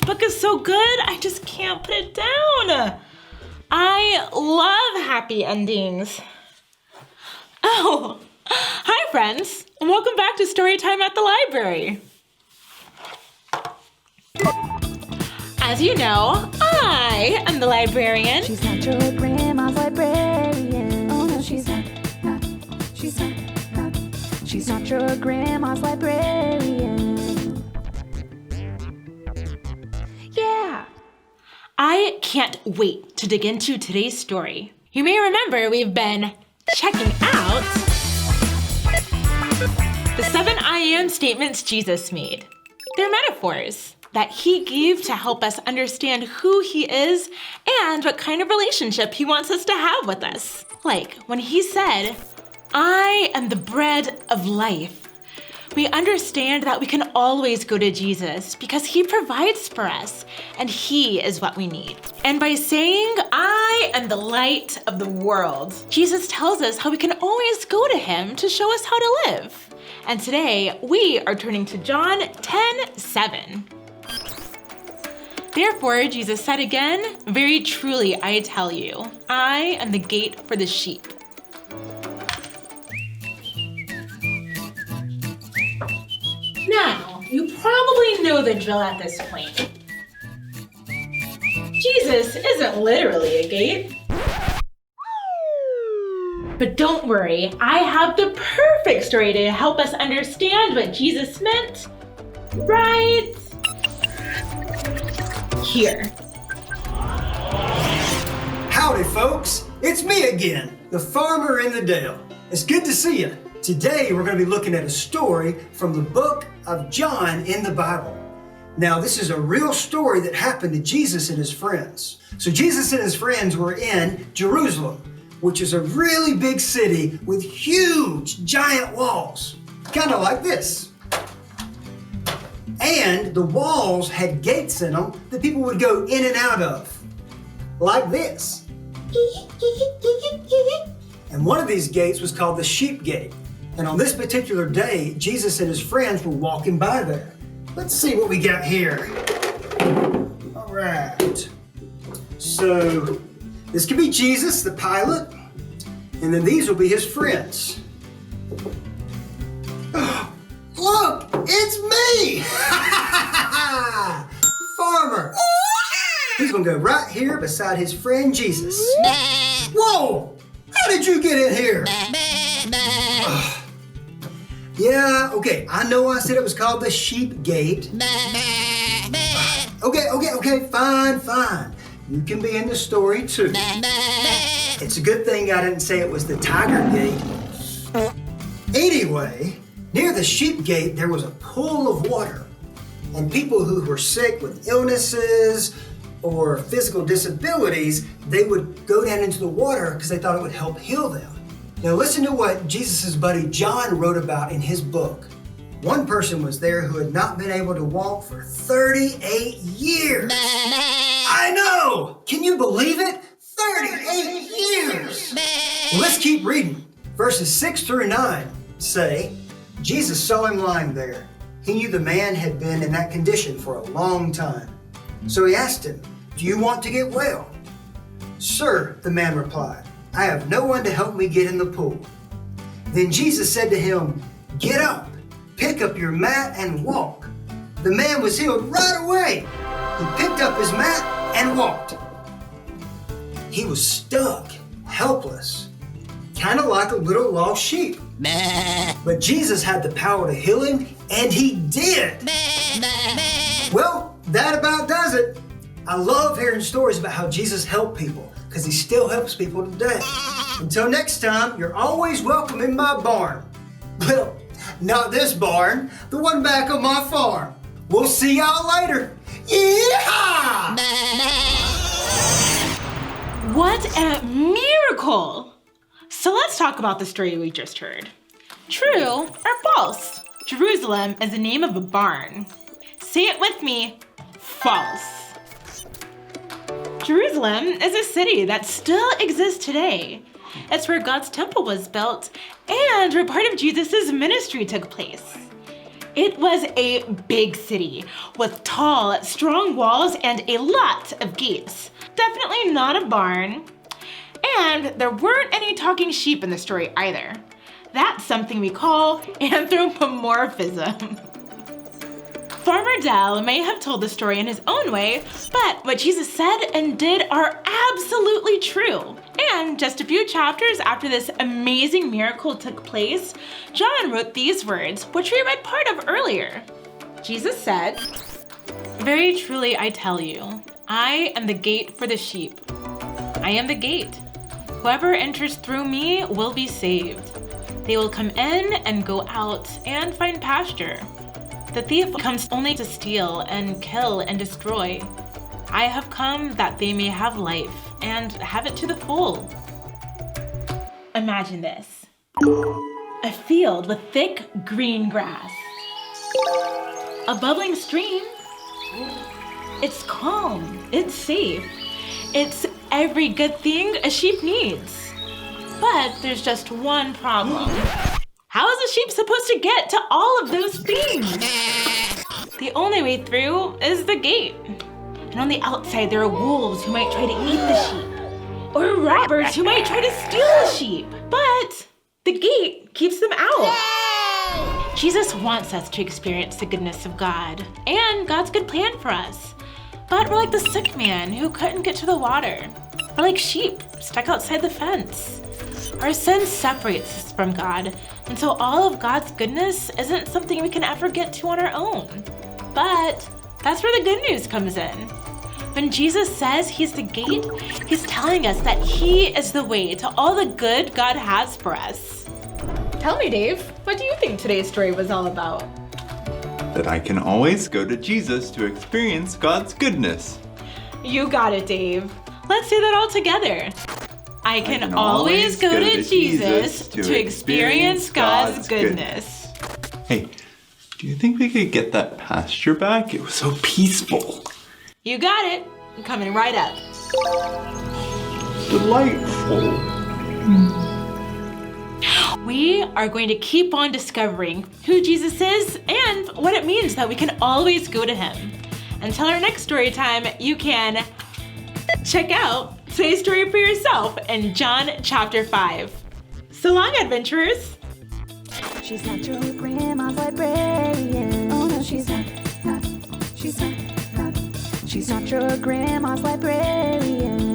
book is so good, I just can't put it down. I love happy endings. Oh, hi friends, and welcome back to Storytime at the Library. As you know, I am the librarian. She's not your grandma's librarian. Oh no, she's not. She's not your grandma's librarian. Yeah. I can't wait to dig into today's story. You may remember we've been checking out the 7 I am statements Jesus made. They're metaphors that he gave to help us understand who he is and what kind of relationship he wants us to have with us. Like when he said, I am the bread of life. We understand that we can always go to Jesus because he provides for us and he is what we need. And by saying, I am the light of the world, Jesus tells us how we can always go to him to show us how to live. And today we are turning to John 10:7. Therefore, Jesus said again, very truly I tell you, I am the gate for the sheep. Now, you probably know the drill at this point. Jesus isn't literally a gate. But don't worry, I have the perfect story to help us understand what Jesus meant right here. Howdy folks, it's me again, the farmer in the dale. It's good to see you. Today we're going to be looking at a story from the book of John in the Bible. Now this is a real story that happened to Jesus and his friends. So Jesus and his friends were in Jerusalem, which is a really big city with huge giant walls, kind of like this. And the walls had gates in them that people would go in and out of, like this. And one of these gates was called the sheep gate. And on this particular day, Jesus and his friends were walking by there. Let's see what we got here. All right. So this could be Jesus, the pilot, and then these will be his friends. Look, it's me! Farmer. He's gonna go right here beside his friend Jesus. Whoa! How did you get in here? Yeah, okay, I know I said it was called the sheep gate. Okay, fine. You can be in the story too. It's a good thing I didn't say it was the tiger gate. Anyway, near the sheep gate there was a pool of water. And people who were sick with illnesses or physical disabilities, they would go down into the water because they thought it would help heal them. Now listen to what Jesus' buddy John wrote about in his book. One person was there who had not been able to walk for 38 years. I know! Can you believe it? 38 years! Well, let's keep reading. Verses 6 through 9 say, Jesus saw him lying there. He knew the man had been in that condition for a long time. So he asked him, do you want to get well? Sir, the man replied, I have no one to help me get in the pool. Then Jesus said to him, get up, pick up your mat and walk. The man was healed right away. He picked up his mat and walked. He was stuck, helpless, kind of like a little lost sheep. But Jesus had the power to heal him, and he did. Well, that about does it. I love hearing stories about how Jesus helped people, because he still helps people today. Until next time, you're always welcome in my barn. Well, not this barn, the one back on my farm. We'll see y'all later. Yeehaw! What a miracle! So let's talk about the story we just heard. True or false? Jerusalem is the name of a barn. Say it with me, false. Jerusalem is a city that still exists today. It's where God's temple was built and where part of Jesus' ministry took place. It was a big city with tall, strong walls and a lot of gates. Definitely not a barn. And there weren't any talking sheep in the story either. That's something we call anthropomorphism. Farmer Dell may have told the story in his own way, but what Jesus said and did are absolutely true. And just a few chapters after this amazing miracle took place, John wrote these words, which we read part of earlier. Jesus said, "Very truly I tell you, I am the gate for the sheep. I am the gate. Whoever enters through me will be saved. They will come in and go out and find pasture. The thief comes only to steal and kill and destroy. I have come that they may have life and have it to the full." Imagine this. A field with thick green grass. A bubbling stream. It's calm. It's safe. It's every good thing a sheep needs. But there's just one problem. How is a sheep supposed to get to all of those things? The only way through is the gate. And on the outside, there are wolves who might try to eat the sheep, or robbers who might try to steal the sheep. But the gate keeps them out. Jesus wants us to experience the goodness of God and God's good plan for us. But we're like the sick man who couldn't get to the water. We're like sheep stuck outside the fence. Our sin separates us from God, and so all of God's goodness isn't something we can ever get to on our own. But that's where the good news comes in. When Jesus says he's the gate, he's telling us that he is the way to all the good God has for us. Tell me, Dave, what do you think today's story was all about? That I can always go to Jesus to experience God's goodness. You got it, Dave. Let's say that all together. I can always go to Jesus to experience God's goodness. Hey, do you think we could get that pasture back? It was so peaceful. You got it. I'm coming right up. Delightful. We are going to keep on discovering who Jesus is and what it means that we can always go to him. Until our next story time, you can check out today's story for yourself in John chapter 5. So long, adventurers. She's not your grandma's librarian. Oh no, she's not. She's not your grandma's librarian.